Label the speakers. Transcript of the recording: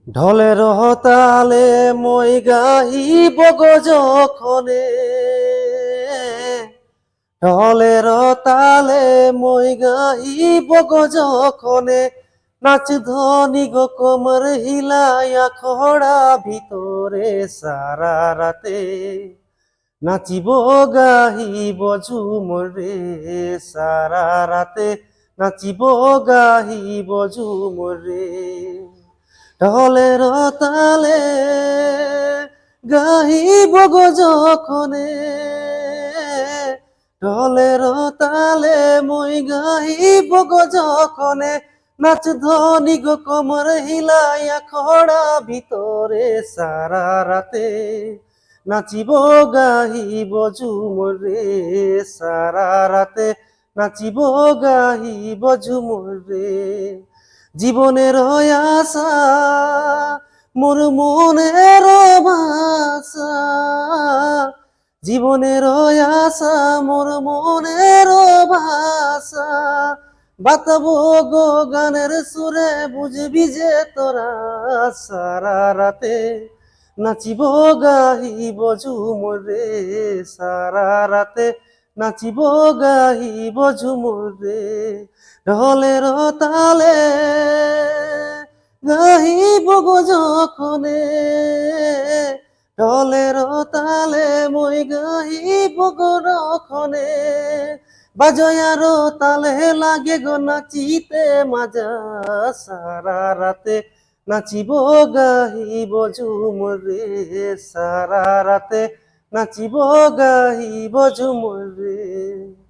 Speaker 1: ঢলের তালে মই গাহিব গো যখনে, ঢলের তালে মই গাহিব গো যখনে, নাচ ধ্বনি গো কোমর হিলাইয়া খড়া ভিতরে সারা রাতে, নাচিব গাহিব ঝুমর রে সারা রাতে, নাচিব গাহিব ঝুমর রে। ঢলের তালে গাহিব গো যখনে, ঢলের তালে মই গাহিব গো যখনে, নাচ ধ্বনি গো কোমর হিলাইয়া খড়া ভিতরে সারা রাতে, নাচিব গাহিব ঝুমর রে সারা রাতে, নাচিব গাহিব ঝুমর রে। জীবনের আশা মোর মনের ভাষা, জীবনের আশা মোর মনের ভাষা, বাতাবো গো গানের সুরে বুঝবি যে তোরা সারা রাতে, নাচিব গাহিব ঝুমর রে সারা রাতে, নাচিব গাহিব ঝুমর রে। ঢলের তালে গাহিব গো যখনে, ঢলের তালে মই গাহিব গো যখনে, বাজয়ার তালে লাগে গো নাচিতে মাজা সারা রাতে, নাচিব গাহিব ঝুমর রে সারা রাতে, নাচিব গাহিব ঝুমর রে।